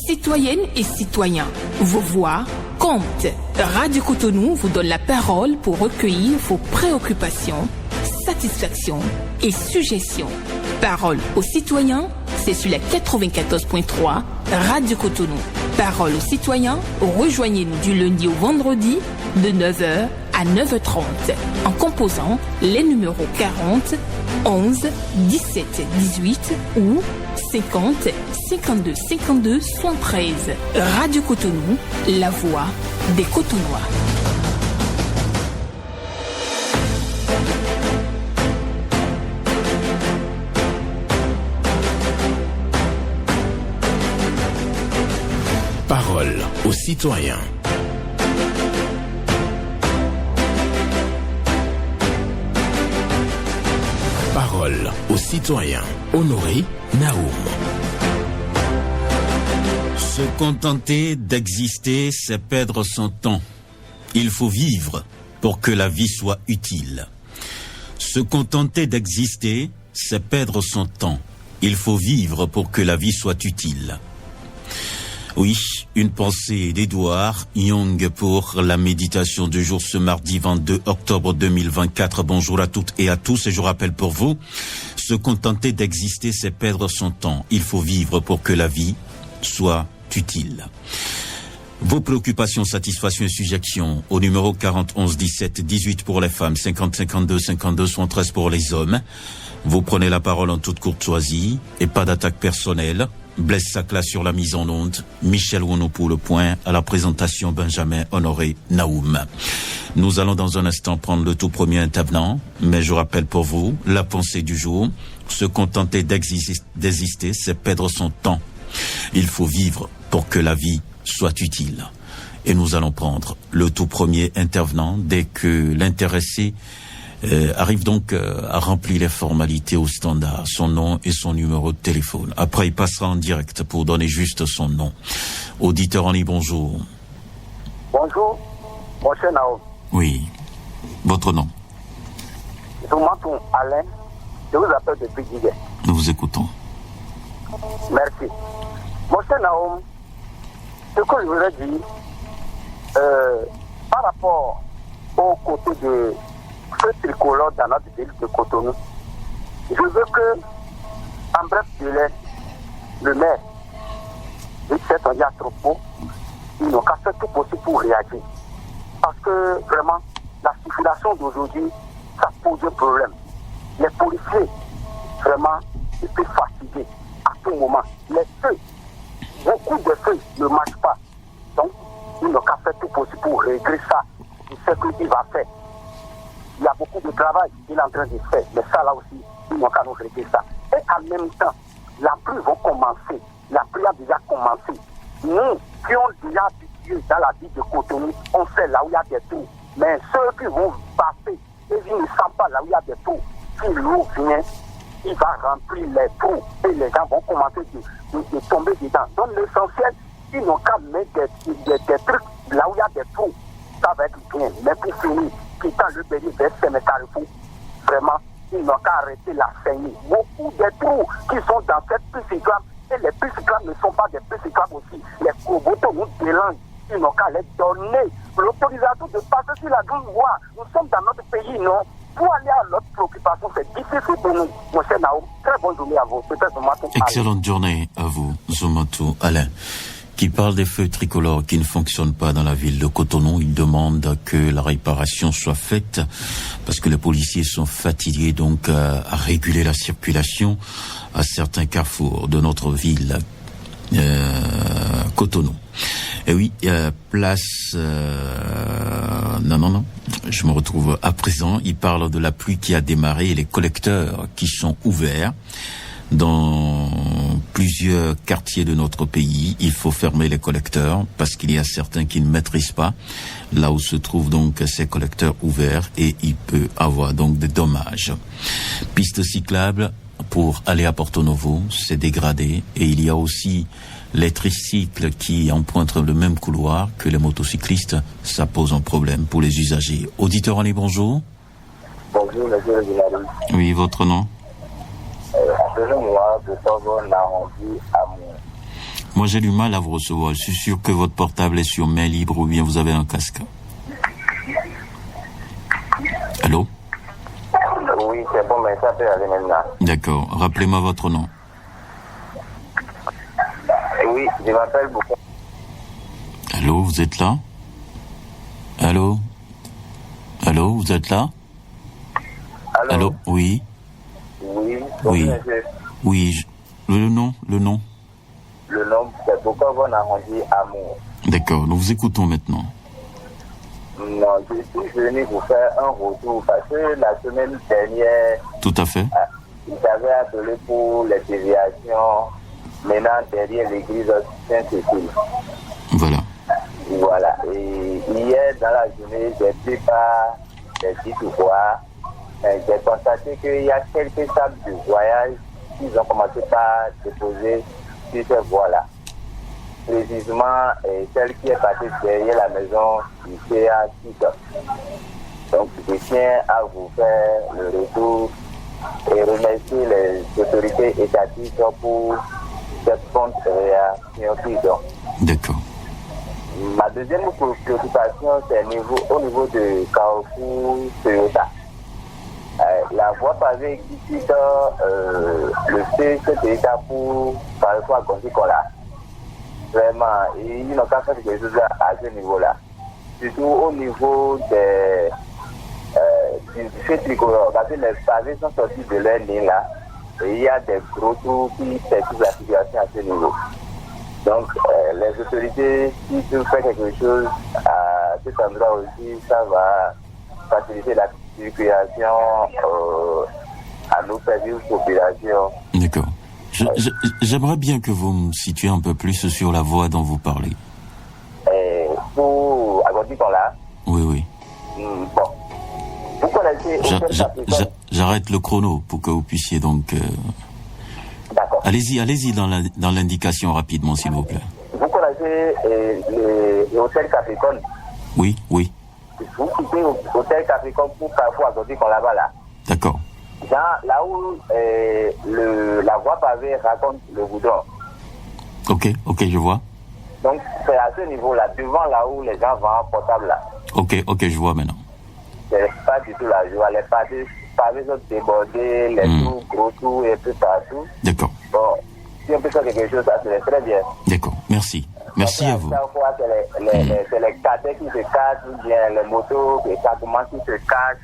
Citoyennes et citoyens, vos voix comptent. Radio Cotonou vous donne la parole pour recueillir vos préoccupations, satisfactions et suggestions. Parole aux citoyens, c'est sur la 94.3 Radio Cotonou. Parole aux citoyens, rejoignez-nous du lundi au vendredi de 9h à 9h30 en composant les numéros 40 11 17 18 ou 50 52 52 73. Radio Cotonou, la voix des Cotonois. Parole aux citoyens. Parole aux citoyens. Honoré Naoum. Se contenter d'exister, c'est perdre son temps. Il faut vivre pour que la vie soit utile. Se contenter d'exister, c'est perdre son temps. Il faut vivre pour que la vie soit utile. Oui, une pensée d'Edouard Young pour la méditation du jour ce mardi 22 octobre 2024. Bonjour à toutes et à tous et je rappelle pour vous, se contenter d'exister, c'est perdre son temps. Il faut vivre pour que la vie soit utile. Vos préoccupations, satisfactions et suggestions au numéro 40 11 17 18 pour les femmes, 50 52 52 73 pour les hommes. Vous prenez la parole en toute courtoisie et pas d'attaque personnelle. Blaise Sacla sur la mise en onde, Michel Wono pour le point, à la présentation Benjamin Honoré Naoum. Nous allons dans un instant prendre le tout premier intervenant, mais je rappelle pour vous, la pensée du jour, se contenter d'exister, c'est perdre son temps. Il faut vivre pour que la vie soit utile. Et nous allons prendre le tout premier intervenant dès que l'intéressé arrive donc à remplir les formalités au standard, son nom et son numéro de téléphone. Après, il passera en direct pour donner juste son nom. Auditeur en ligne, bonjour. Bonjour, mon cher Naoum. Oui, votre nom? Je m'appelle Alain, je vous appelle depuis Guiguet. Nous vous écoutons. Merci. Mon cher Naoum, ce que je voudrais dire, par rapport au côté de ce tricolore dans notre ville de Cotonou, je veux que, en bref délai, le maire, Richard Tondia Tropo, ils n'ont qu'à faire tout possible pour réagir. Parce que vraiment, la circulation d'aujourd'hui, ça pose un problème. Les policiers, vraiment, ils peuvent fatiguer à tout moment. Les feux, beaucoup de feux ne marchent pas. Donc, ils n'ont qu'à faire tout possible pour régler ça. Et ce qu'il va faire. Il y a beaucoup de travail qu'il est en train de faire, mais ça là aussi, ils n'ont qu'à nous régler ça. Et en même temps, la pluie va commencer, la pluie a déjà commencé. Nous qui ont déjà habitué dans la ville de Cotonou, on sait là où il y a des trous. Mais ceux qui vont passer, et ils ne savent pas là où il y a des trous. Si l'eau vient, il va remplir les trous et les gens vont commencer de tomber dedans. Donc l'essentiel, ils n'ont qu'à mettre des trucs là où il y a des trous. Ça va être bien. Mais pour finir, quittant le pays vers Sénécarrefour, vraiment, ils n'ont qu'à arrêter la saignée. Beaucoup de trous qui sont dans cette piste cyclable, et les pistes cyclables ne sont pas des pistes cyclables aussi. Les cobotos nous dérangent. Ils n'ont qu'à les donner l'autorisation de passer sur la grande voie. Nous sommes dans notre pays, non? Pour aller à notre préoccupation, c'est difficile pour nous. Mon cher Naoum, très bonne journée à vous. Excellente journée à vous, Zoumatou Alain, qui parle des feux tricolores qui ne fonctionnent pas dans la ville de Cotonou. Il demande que la réparation soit faite parce que les policiers sont fatigués donc à réguler la circulation à certains carrefours de notre ville Cotonou. Et oui, place... Non, je me retrouve à présent. Il parle de la pluie qui a démarré et les collecteurs qui sont ouverts dans plusieurs quartiers de notre pays. Il faut fermer les collecteurs parce qu'il y a certains qui ne maîtrisent pas là où se trouvent donc ces collecteurs ouverts et il peut avoir donc des dommages. Piste cyclable pour aller à Porto Novo, c'est dégradé et il y a aussi les tricycles qui empruntent le même couloir que les motocyclistes. Ça pose un problème pour les usagers. Auditeur en ligne, bonjour. Bonjour, monsieur le journaliste. Oui, votre nom? Moi, j'ai du mal à vous recevoir. Je suis sûr que votre portable est sur main libre ou bien vous avez un casque. Allô? Oui, c'est bon, mais ça peut aller maintenant. D'accord. Rappelez-moi votre nom. Oui, je m'appelle beaucoup. Allô, vous êtes là? Allô? Allô, vous êtes là? Allô? Oui. Oui. Oui. Oui. Le nom? Le nom, c'est Bokovo Narandi Amour. D'accord. Nous vous écoutons maintenant. Non, je suis venu vous faire un retour parce que la semaine dernière, Tout à fait. ils avaient appelé pour les déviations maintenant derrière l'église Saint-Cécile. Voilà. Voilà. Et hier, dans la journée, j'ai pris par des sites voies. J'ai constaté qu'il y a quelques sables de voyage qu'ils ont commencé par déposer sur ces voies-là. Précisément, celle qui est partie derrière la maison du CA6. Donc, je tiens à vous faire le retour et remercier les autorités étatiques pour cette prompte réaction qu'ils ont. D'accord. Ma deuxième préoccupation, c'est au niveau de Carrefour Toyota. La voie pavée qui quitte le CCTA pour Carrefour à Gonzi-Kola. Vraiment, ils n'ont pas fait quelque chose à ce niveau-là. Surtout au niveau du fait tricolore, parce que les pavés sont sortis de leur ligne là. Et il y a des gros trous qui perturbent la situation à ce niveau. Donc, les autorités, si tu fais quelque chose à cet endroit aussi, ça va faciliter la circulation à nos services populations. D'accord. J'aimerais bien que vous me situiez un peu plus sur la voie dont vous parlez. Pour Agodi-Kola. Oui. Bon. Vous connaissez... J'arrête le chrono pour que vous puissiez donc... D'accord. Allez-y dans l'indication rapidement, s'il vous plaît. Vous connaissez l'hôtel Capricorne? Oui. Vous quittez l'hôtel Capricorne pour Carrefour Agodi-Kola là-bas là. D'accord. Là où la voie pavée raconte le goudron. Ok, je vois. Donc, c'est à ce niveau-là, devant là où les gens vendent portable là. Ok, je vois maintenant. C'est pas du tout la joie. Les pavés sont débordés, les trous, gros trous et tout partout. D'accord. Bon, si on peut faire quelque chose, ça serait très bien. D'accord, merci. Merci à vous. Parfois, c'est les cadets qui se cassent, ou bien les motos, ça commence qui se cassent.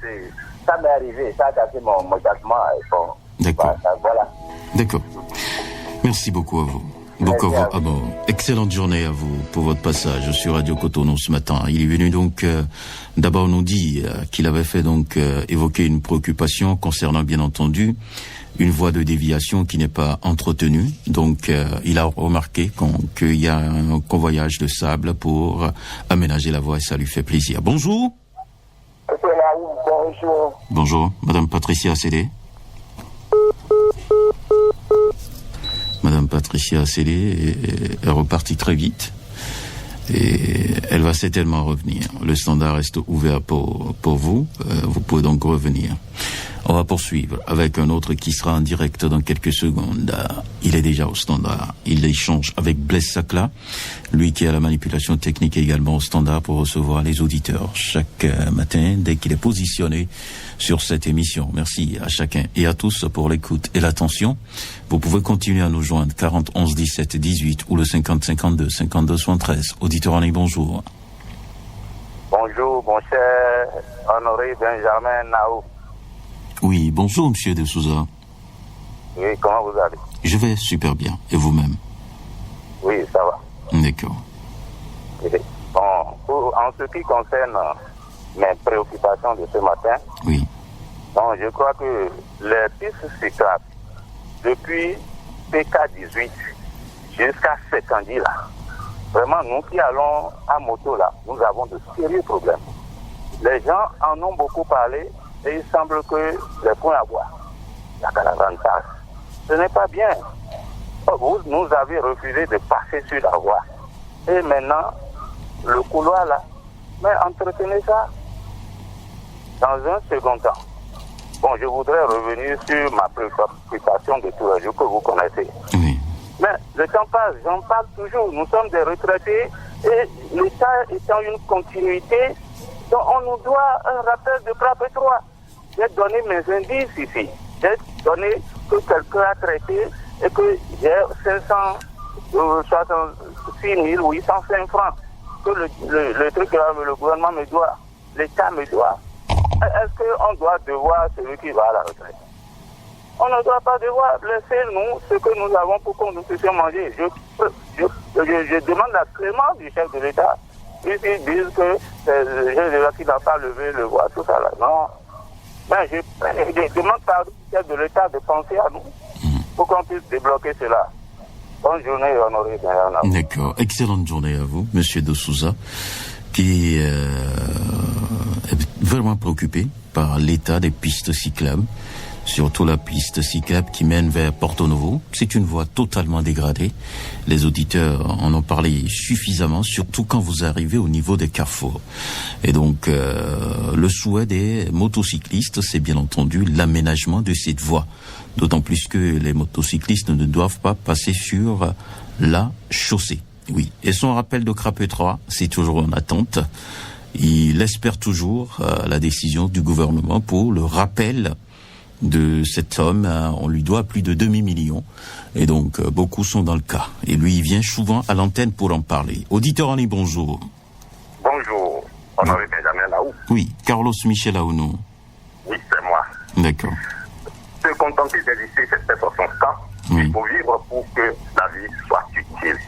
Ça m'est arrivé, ça a cassé mon châsement. Bon, d'accord. Voilà. D'accord. Merci beaucoup à vous. Excellente journée à vous pour votre passage sur Radio Cotonou ce matin. Il est venu donc d'abord nous dire qu'il avait fait donc évoquer une préoccupation concernant bien entendu une voie de déviation qui n'est pas entretenue. Donc il a remarqué qu'il y a un convoyage de sable pour aménager la voie et ça lui fait plaisir. Bonjour. Bonjour. Bonjour, Madame Patricia Cédé. Madame Patricia Cédé est repartie très vite et elle va certainement revenir. Le standard reste ouvert pour vous. Vous pouvez donc revenir. On va poursuivre avec un autre qui sera en direct dans quelques secondes. Il est déjà au standard. Il échange avec Blaise Sacla, lui qui a la manipulation technique également au standard pour recevoir les auditeurs chaque matin dès qu'il est positionné sur cette émission. Merci à chacun et à tous pour l'écoute et l'attention. Vous pouvez continuer à nous joindre 40 11 17 18 ou le 50 52 52 73. Auditeur en ligne, bonjour. Bonjour, mon cher Honoré Benjamin Naou. Oui, bonjour, monsieur de Souza. Oui, comment vous allez? Je vais super bien. Et vous-même? Oui, ça va. D'accord. Bon, en ce qui concerne mes préoccupations de ce matin, oui. Bon, je crois que les pistes cyclables, depuis PK18 jusqu'à Sekandi là, vraiment, nous qui allons à moto là, nous avons de sérieux problèmes. Les gens en ont beaucoup parlé et il semble que les points à boire, la caravane passe. Ce n'est pas bien. Vous nous avez refusé de passer sur la voie. Et maintenant, le couloir là, mais entretenez ça dans un second temps. Bon, je voudrais revenir sur ma préoccupation de tous les jours que vous connaissez. Oui. Mais le temps passe, j'en parle toujours. Nous sommes des retraités et l'État étant une continuité, donc on nous doit un rappel de frappe 3. J'ai donné mes indices ici. J'ai donné que quelqu'un a traité et que j'ai 566 805 francs que le truc là, le gouvernement me doit, l'État me doit. Est-ce qu'on doit devoir celui qui va à la retraite? On ne doit pas devoir laisser nous ce que nous avons pour qu'on nous puissions manger. Je demande la clémence du chef de l'État. Ils disent que c'est le chef de l'État qui n'a pas levé le voix, tout ça là. Non. Ben, je demande pardon au chef de l'État de penser à nous pour qu'on puisse débloquer cela. Bonne journée, honoré. D'accord. Excellente journée à vous, Monsieur De Souza, qui est vraiment préoccupé par l'état des pistes cyclables, surtout la piste cyclable qui mène vers Porto Novo. C'est une voie totalement dégradée. Les auditeurs en ont parlé suffisamment, surtout quand vous arrivez au niveau des carrefours. Et donc, le souhait des motocyclistes, c'est bien entendu l'aménagement de cette voie. D'autant plus que les motocyclistes ne doivent pas passer sur la chaussée. Oui. Et son rappel de Crapé 3, c'est toujours en attente. Il espère toujours la décision du gouvernement pour le rappel de cet homme. On lui doit plus de demi-million. Et donc, beaucoup sont dans le cas. Et lui, il vient souvent à l'antenne pour en parler. Auditeur en ligne, bonjour. Bonjour, honoré Benjamin Naou. Oui, Carlos Michel Aounou. Oui, c'est moi. D'accord. Se contenter d'exister, c'est faire son temps. Oui. Il faut vivre pour que la vie soit utile.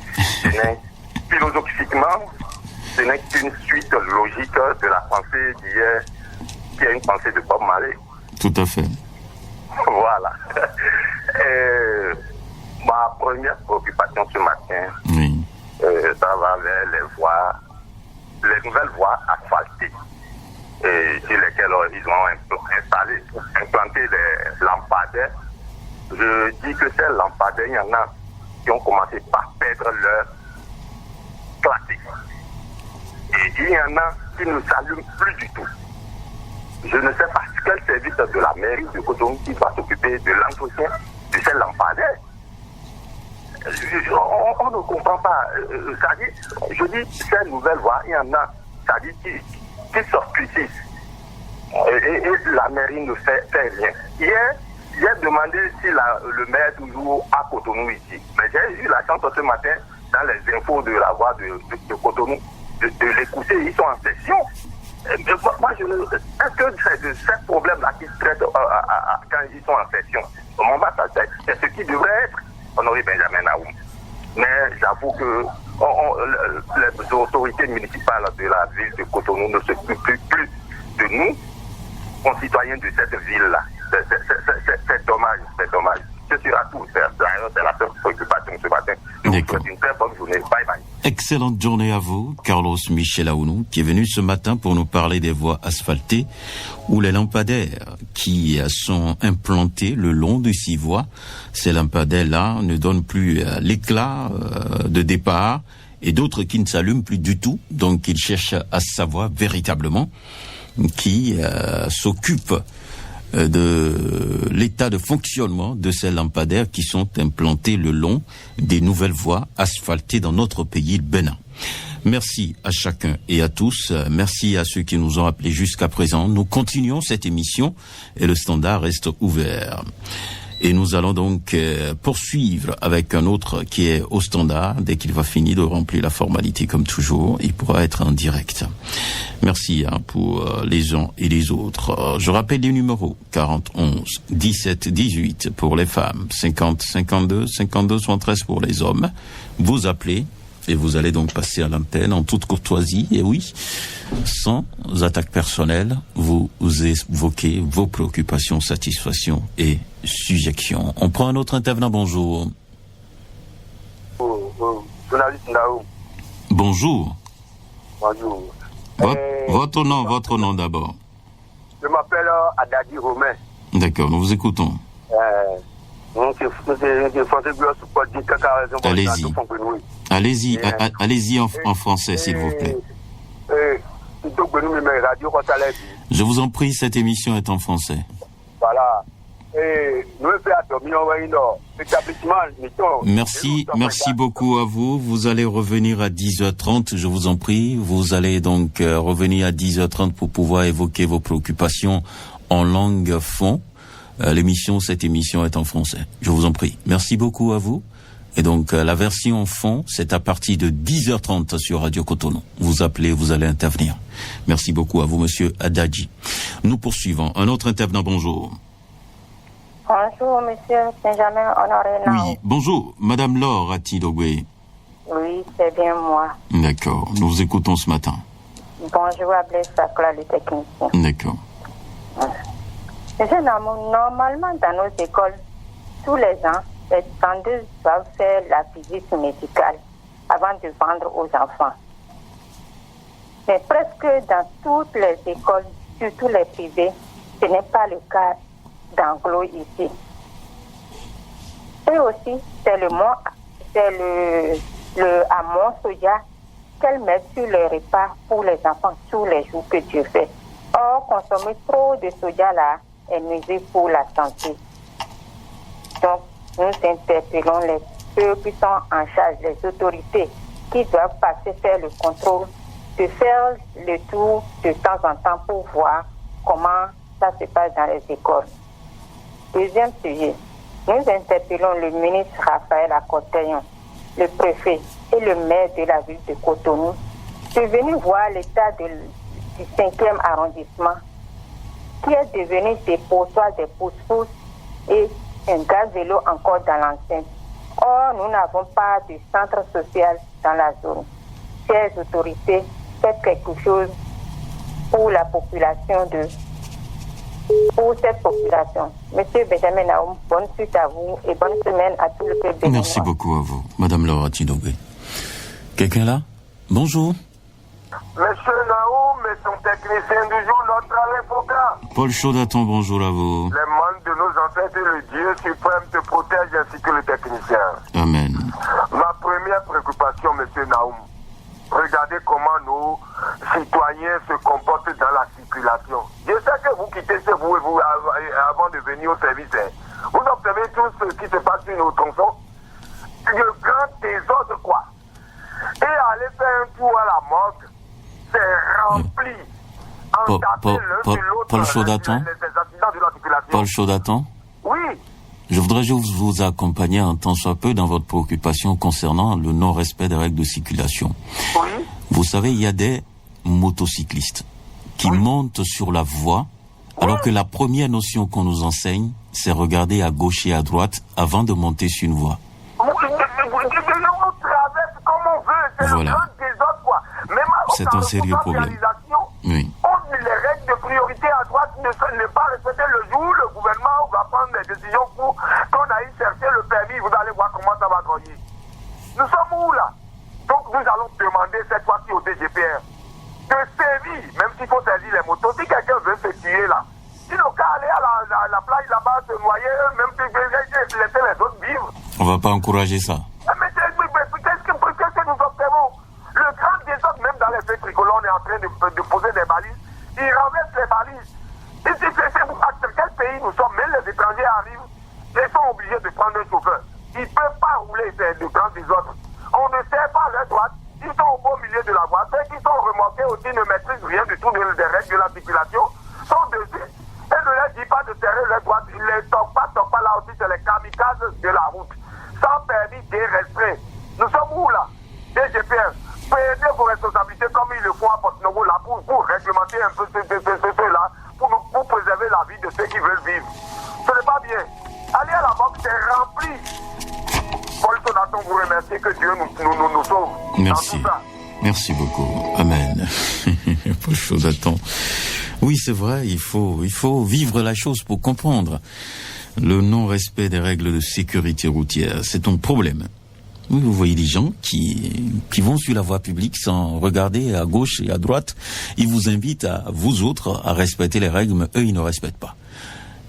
Philosophiquement, ce n'est qu'une suite logique de la pensée d'hier, qui est une pensée de Bob Marley. Tout à fait. Voilà. Ma première préoccupation ce matin, Oui. ça va vers les nouvelles voies asphaltées, sur lesquelles ils ont implanté des lampadaires. Je dis que ces lampadaires, il y en a qui ont commencé par perdre leur classique. Et il y en a qui ne s'allument plus du tout. Je ne sais pas quel service de la mairie de Cotonou qui va s'occuper de l'entretien de ces lampadaires. On ne comprend pas. Je dis ces nouvelles voies, il y en a, qui s'obstruisent. Et la mairie ne fait rien. Hier, j'ai demandé si le maire toujours à Cotonou ici. Mais j'ai eu la chance ce matin, dans les infos de la voie de Cotonou, de l'écouter. Ils sont en session. Moi, est-ce que c'est de ces problèmes-là qu'ils traitent quand ils sont en session? C'est ce qui devrait être, honoré Benjamin Naoum. Mais j'avoue que les autorités municipales de la ville de Cotonou ne s'occupent plus de nous, concitoyens de cette ville-là. C'est dommage, c'est dommage. Ce sera tout. C'est la seule préoccupation ce matin. Je vous souhaite une très bonne journée. Bye bye. Excellente journée à vous, Carlos Michel Aounou, qui est venu ce matin pour nous parler des voies asphaltées ou les lampadaires qui sont implantés le long de 6 voies. Ces lampadaires-là ne donnent plus l'éclat de départ et d'autres qui ne s'allument plus du tout. Donc, ils cherchent à savoir véritablement qui s'occupe de l'état de fonctionnement de ces lampadaires qui sont implantés le long des nouvelles voies asphaltées dans notre pays, le Bénin. Merci à chacun et à tous. Merci à ceux qui nous ont appelés jusqu'à présent. Nous continuons cette émission et le standard reste ouvert. Et nous allons donc poursuivre avec un autre qui est au standard. Dès qu'il va finir de remplir la formalité comme toujours, il pourra être en direct. Merci pour les uns et les autres. Je rappelle les numéros 40 11 17 18 pour les femmes, 50 52 52 73 pour les hommes. Vous appelez et vous allez donc passer à l'antenne en toute courtoisie. Et oui, sans attaque personnelle, vous évoquez vos préoccupations, satisfactions et suggestions. On prend un autre intervenant. Bonjour. Journaliste Naou. Bonjour. Bonjour. Votre nom d'abord. Je m'appelle Adadi Romain. D'accord, nous vous écoutons. Allez-y. Allez-y en français, s'il vous plaît. Je vous en prie, cette émission est en français. Voilà. Merci beaucoup à vous. Vous allez revenir à 10h30, je vous en prie. Vous allez donc revenir à 10h30 pour pouvoir évoquer vos préoccupations en langue fond. Cette émission est en français. Je vous en prie. Merci beaucoup à vous. Et donc, la version fond, c'est à partir de 10h30 sur Radio Cotonou. Vous appelez, vous allez intervenir. Merci beaucoup à vous, monsieur Adadji. Nous poursuivons. Un autre intervenant, bonjour. Bonjour, monsieur Benjamin Honoré Nao. Oui, bonjour. Madame Laure Atidogwe. Oui, c'est bien moi. D'accord. Nous vous écoutons ce matin. Bonjour à Blaise Sakla, le technicien. D'accord. Monsieur Namo, normalement, dans nos écoles, tous les ans, les tendeuses doivent faire la visite médicale avant de vendre aux enfants. Mais presque dans toutes les écoles, surtout les privées, ce n'est pas le cas d'Anglo ici. Et aussi, c'est le hamon soja qu'elles mettent sur les repas pour les enfants tous les jours que Dieu fait. Or, consommer trop de soja là est nuisible pour la santé. Donc, nous interpellons ceux qui sont en charge, les autorités, qui doivent passer faire le contrôle, de faire le tour de temps en temps pour voir comment ça se passe dans les écoles. Deuxième sujet, nous interpellons le ministre Raphaël Akoteyon, le préfet et le maire de la ville de Cotonou de venir voir l'état du 5e arrondissement qui est devenu dépotoir des pousse-pousse et un gaz vélo encore dans l'enceinte. Or, nous n'avons pas de centre social dans la zone. Chères autorités, faites quelque chose pour la population pour cette population. Monsieur Benjamin Naoum, bonne suite à vous et bonne semaine à tout le peuple. Merci beaucoup à vous, Madame Laura Tidogwe. Quelqu'un là? Bonjour. Monsieur Naoum et son technicien du jour, notre avocat. Paul Chaudaton, bonjour à vous. Les membres de nos ancêtres et le Dieu suprême te protège ainsi que le technicien. Amen. Ma première préoccupation, monsieur Naoum, regardez comment nos citoyens se comportent dans la circulation. Je sais que vous quittez chez vous, avant de venir au service. Vous observez tout ce qui se passe sur nos tronçons. Le grand désordre, quoi. Et aller faire un tour à la morgue, c'est rempli. Paul Chaudaton. Paul Chaudaton. Oui. Je voudrais juste vous accompagner un tant soit peu dans votre préoccupation concernant le non-respect des règles de circulation. Oui. Vous savez, il y a des motocyclistes qui montent sur la voie, alors que la première notion qu'on nous enseigne, c'est regarder à gauche et à droite avant de monter sur une voie. Voilà. C'est un sérieux problème. Oui. Les règles de priorité à droite ne pas respecter le jour, le gouvernement va prendre des décisions pour qu'on aille chercher le permis. Vous allez voir comment ça va gagner. Nous sommes où là? Donc nous allons demander cette fois-ci au DGPR de sévir, même s'il faut saisir les motos. Si quelqu'un veut se tuer là, il n'a qu'à aller à la plage là-bas, se noyer, même si laisser les autres vivre. On va pas encourager ça. Mais qu'est-ce que nous observons? Le grand désordre, même dans les feux tricolores, on est en train de poser des balises. Ils renversent les balises. Et c'est pour quel pays nous sommes? Même les étrangers arrivent, ils sont obligés de prendre un chauffeur. Ils ne peuvent pas rouler de grands désordres. On ne sert pas leur droite. Ils sont au beau milieu de la voie. Ceux qui sont remorqués aussi ne maîtrisent rien du tout des règles de la circulation, sont dessus. Et ne leur dit pas de serrer leur droite. Ils ne les toquent pas là aussi, c'est les kamikazes de la route. Sans permis restreint. Nous sommes où là? DGPR, prenez vos responsabilités comme ils le font à Porto-Novo là pour réglementer un peu ceux-là, pour préserver la vie de ceux qui veulent vivre. Ce n'est pas bien. Allez à la banque, c'est rempli. Paul Chaudaton vous remercie, que Dieu nous sauve. Merci. Merci beaucoup. Amen. Paul Chaudaton. Oui, c'est vrai, il faut vivre la chose pour comprendre. Le non-respect des règles de sécurité routière, c'est un problème. Oui, vous voyez des gens qui vont sur la voie publique sans regarder à gauche et à droite. Ils vous invitent à vous autres à respecter les règles, mais eux, ils ne respectent pas.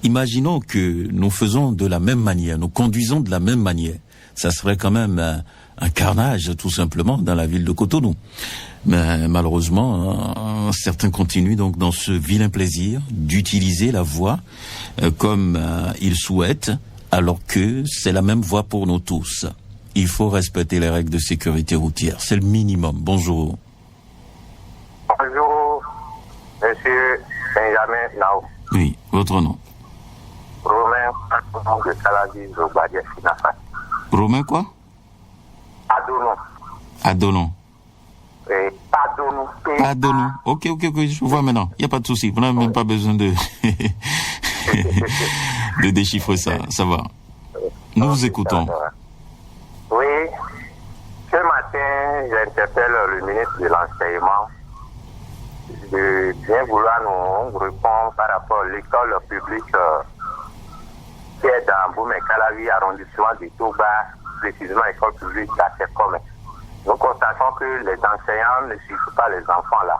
Imaginons que nous faisons de la même manière, nous conduisons de la même manière. Ça serait quand même un carnage tout simplement dans la ville de Cotonou. Mais malheureusement, certains continuent donc dans ce vilain plaisir d'utiliser la voie comme ils souhaitent, alors que c'est la même voie pour nous tous. Il faut respecter les règles de sécurité routière, c'est le minimum. Bonjour. Bonjour, monsieur Benjamin Nao. Oui, votre nom? Romain Adonou de Calavi, Zobadia Finafat. Romain quoi? Adonon. Adonou. Ok, je vois maintenant. Il n'y a pas de souci. Vous n'avez même pas besoin de de déchiffrer ça. Ça va. Nous vous écoutons. Oui. Ce matin, j'interpelle le ministre de l'Enseignement de bien vouloir nous répondre par rapport à l'école publique qui est dans Boumé-Calavi, arrondissement de Touba, précisément l'école publique d'Assecom. Nous constatons que les enseignants ne suivent pas les enfants là.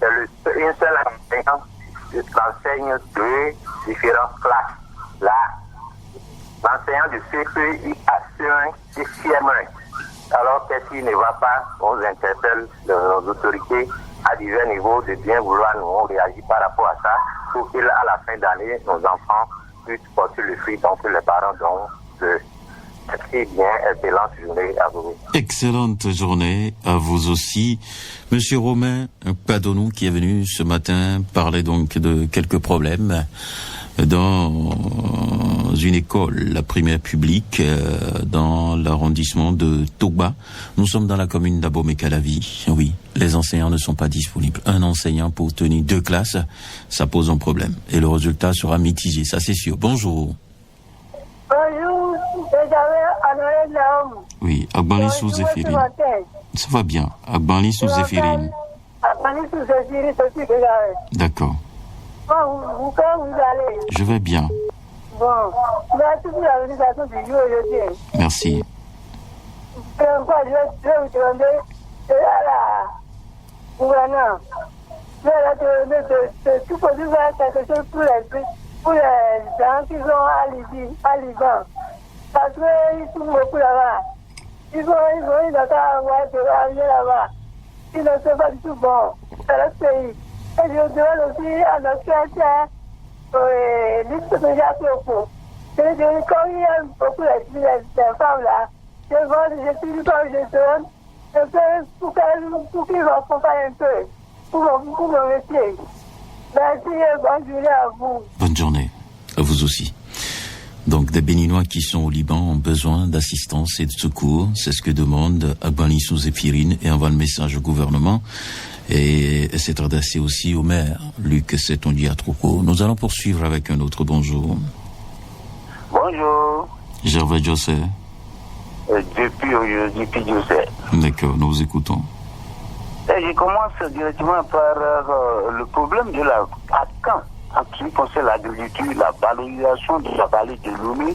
C'est une seule enseignante qui enseigne deux différentes classes. Là, l'enseignant de CPI à C1 et CM1. Alors qu'est-ce qui ne va pas, on interpelle nos autorités à divers niveaux de bien vouloir nous réagir par rapport à ça pour qu'à la fin d'année, nos enfants puissent porter le fruit, donc les parents donc de très bien, excellente journée à vous. Excellente journée à vous aussi. Monsieur Romain Padonou qui est venu ce matin parler donc de quelques problèmes dans une école, la primaire publique, dans l'arrondissement de Touba. Nous sommes dans la commune d'Abomey-Calavi. Oui, les enseignants ne sont pas disponibles. Un enseignant pour tenir deux classes, ça pose un problème. Et le résultat sera mitigé, ça c'est sûr. Bonjour. Bonjour, oui, Agbanli sous Zéphirine. Ça va bien. Agbanli sous Zéphirine. D'accord. Vous allez? Je vais bien. Bon, merci pour l'organisation du jour aujourd'hui. Merci. Je vais vous demander à la gouverneur de tout produire quelque chose pour les gens qui sont à Liban. Parce qu'ils sont beaucoup là-bas. Ils ont avoir de là-bas. Ils ne sont pas du tout bons. C'est leur pays. Et je demande aussi à notre chrétien liste de gens propos. Comme il y a beaucoup de femmes là, je suis comme je donne, pour qu'ils m'accompagnent un peu, pour mon métier. Merci et bonne journée à vous. Bonne journée. À vous aussi. Donc, des Béninois qui sont au Liban ont besoin d'assistance et de secours. C'est ce que demande Agbanli sous Zéphirine et envoie le message au gouvernement. Et c'est adressé aussi au maire, Luc Setondiatroko. Nous allons poursuivre avec un autre bonjour. Bonjour. Gervais José. Depuis José. D'accord, nous vous écoutons. Et je commence directement par le problème de la Quand en ce qui concerne l'agriculture, la valorisation de la vallée de Lomé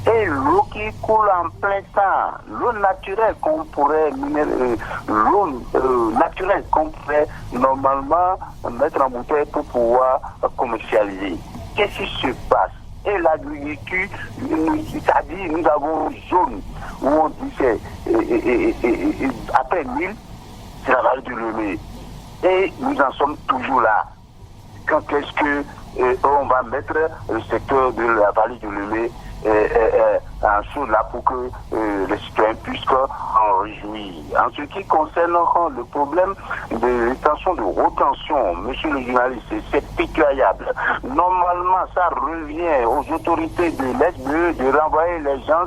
et l'eau qui coule en plein temps, l'eau naturelle qu'on pourrait normalement mettre en bouteille pour pouvoir commercialiser. Qu'est-ce qui se passe? Et l'agriculture, c'est-à-dire nous avons une zone où on dit c'est après 1000, c'est la vallée de Lomé. Et nous en sommes toujours là. Quand est-ce que on va mettre le secteur de la vallée de Lomé en chose là pour que les citoyens puissent en réjouir. En ce qui concerne le problème de l'extension de retention, monsieur le journaliste, c'est pitoyable. Normalement, ça revient aux autorités de l'SBE de renvoyer les gens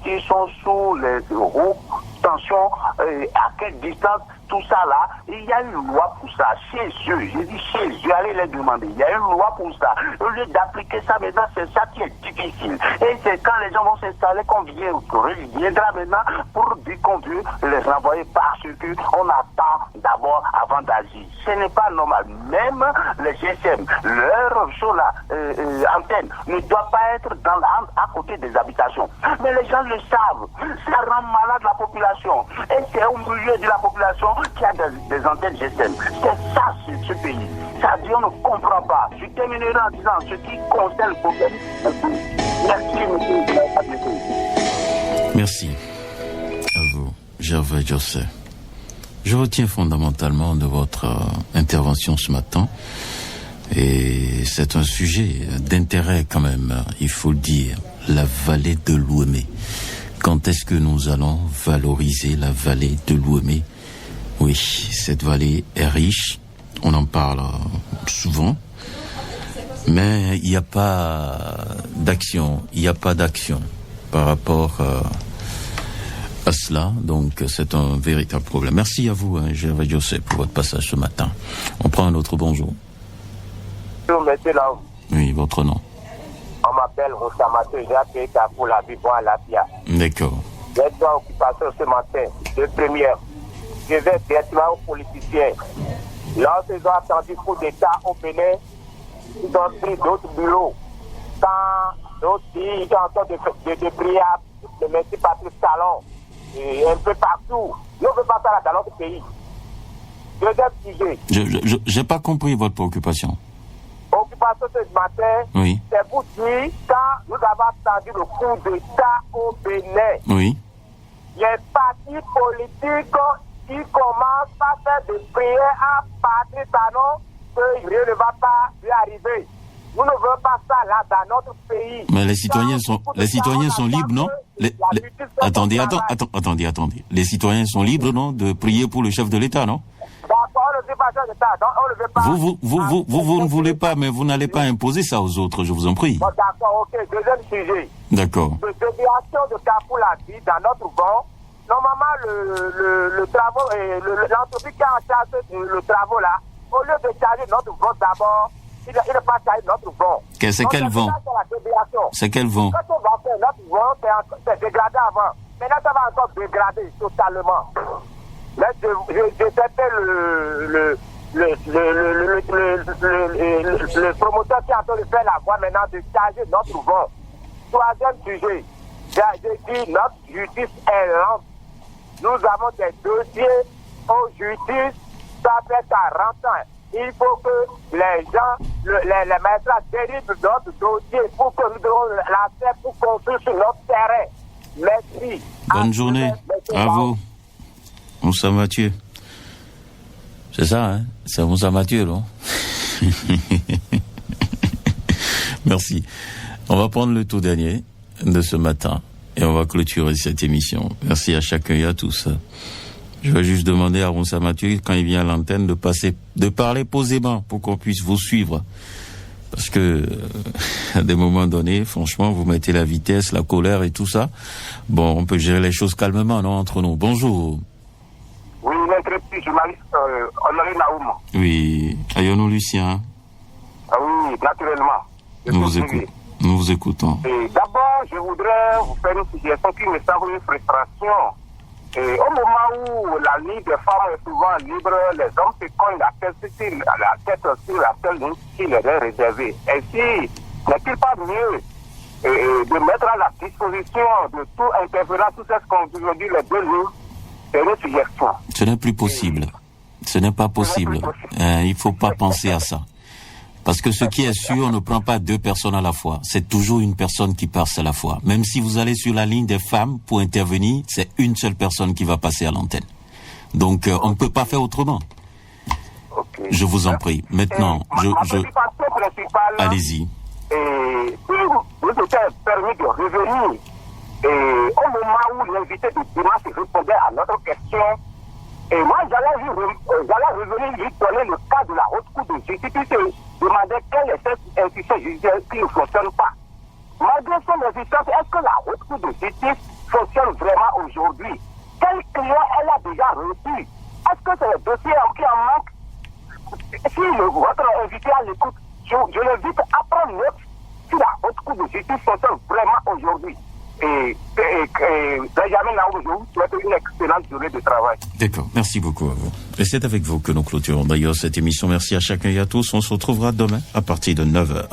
qui sont sous les retentions, à quelle distance. Tout ça là, il y a une loi pour ça, chez eux, j'ai dit chez eux, allez les demander, il y a une loi pour ça. Au lieu d'appliquer ça maintenant, c'est ça qui est difficile. Et c'est quand les gens vont s'installer qu'on viendra maintenant pour dire qu'on veut les renvoyer parce qu'on attend d'abord avant d'agir. Ce n'est pas normal. Même les GSM, leur antenne ne doit pas être à côté des habitations. Mais les gens le savent. Ça rend malade la population. Et c'est au milieu de la population qui a des antennes GSM. C'est ça, ce pays. Ça dit, on ne comprend pas. Je terminerai en disant ce qui concerne le problème. Merci, monsieur. Merci. À vous. Gervais José. Je retiens fondamentalement de votre intervention ce matin, et c'est un sujet d'intérêt quand même, il faut le dire, la vallée de l'Ouémé. Quand est-ce que nous allons valoriser la vallée de l'Ouémé? Oui, cette vallée est riche, on en parle souvent, mais il n'y a pas d'action, par rapport à cela, donc c'est un véritable problème. Merci à vous, Gervais José, pour votre passage ce matin. On prend un autre bonjour. Bonjour, monsieur Lao. Oui, votre nom. On m'appelle Rosamato, j'ai appelé pour la vie à la PIA. D'accord. J'ai deux occupations ce matin. De première, je vais directement aux politiciens. Lorsqu'ils ont attendu coup d'État au Bénin, ils ont pris d'autres bureaux. Quand d'autres ils sont en train de prier à le merci Patrice Talon, et un peu partout. Nous ne veut pas ça dans notre pays. Deuxième sujet. J'ai pas compris votre préoccupation. Occupation ce matin, oui. C'est pour dire quand nous avons attendu le coup d'État au Bénin. Oui. Les partis politiques qui commencent à faire des prières à Patrice Talon que rien ne va pas lui arriver. Nous ne voulons pas ça là dans notre pays. Mais les citoyens sont libres, non? Attendez. Les citoyens sont libres, non, de prier pour le chef de l'État, non? Vous ne voulez pas, mais vous n'allez pas imposer ça aux autres, je vous en prie. Bon, d'accord, ok. Deuxième sujet. D'accord. De déviation de Kapouladi dans notre vent. Normalement, le travaux, l'entreprise qui a en charge le travaux là, au lieu de charger notre vent d'abord, il ne pas charger notre vent. C'est quel vent? C'est quel vent? Quand on va faire notre vent, c'est dégradé avant. Maintenant, ça va encore dégrader totalement. Mais je t'appelle le promoteur qui est en train de faire la voie maintenant de charger notre vent. Troisième sujet, j'ai dit notre justice est lente. Nous avons des dossiers aux justices, ça fait 40 ans. Il faut que les gens, les magistrats dérivent notre dossier pour que nous devons la faire pour construire sur notre terrain. Merci. Bonne journée à vous. Moussa Mathieu. C'est ça, hein? C'est Moussa Mathieu, non? Merci. On va prendre le tout dernier de ce matin et on va clôturer cette émission. Merci à chacun et à tous. Je vais juste demander à Moussa Mathieu, quand il vient à l'antenne, de parler posément pour qu'on puisse vous suivre. Parce que, à des moments donnés, franchement, vous mettez la vitesse, la colère et tout ça. Bon, on peut gérer les choses calmement, non, entre nous. Bonjour. Oui, l'intrépide journaliste Honoré Naoum. Oui, Ayonou Lucien. Ah oui, naturellement. Nous vous écoutons. D'abord, je voudrais vous faire une suggestion qui me semble une frustration. Au moment où la ligne des femmes est souvent libre, les hommes se cognent la tête sur la seule ligne qui leur est réservée. Ainsi, n'est-il pas mieux de mettre à la disposition de tout intervenant, tout ce qu'on dit les deux lignes? C'est une suggestion. Ce n'est plus possible. Ce n'est pas possible. Il ne faut pas penser à ça. Parce que ce qui est sûr, on ne prend pas deux personnes à la fois. C'est toujours une personne qui passe à la fois. Même si vous allez sur la ligne des femmes pour intervenir, c'est une seule personne qui va passer à l'antenne. Donc, on ne peut pas faire autrement. Okay. Je vous en prie. Maintenant, allez-y. Si vous étiez permis de revenir, au moment où l'invité de dimanche répondait à notre question, et moi, j'allais revenir lui donner le cas de la haute cour de justice qui se demandait quelle est cette institution judiciaire qui ne fonctionne pas. Malgré son existence, est-ce que la haute cour de justice fonctionne vraiment aujourd'hui? Quel client elle a déjà reçu? Est-ce que c'est le dossier qui en manque? Si votre invité à l'écoute, je l'invite à prendre note si la haute cour de justice fonctionne vraiment aujourd'hui. Et Benjamin Naoum, je vous souhaite une excellente journée de travail. D'accord, merci beaucoup à vous. Et c'est avec vous que nous clôturons d'ailleurs cette émission. Merci à chacun et à tous. On se retrouvera demain à partir de 9h.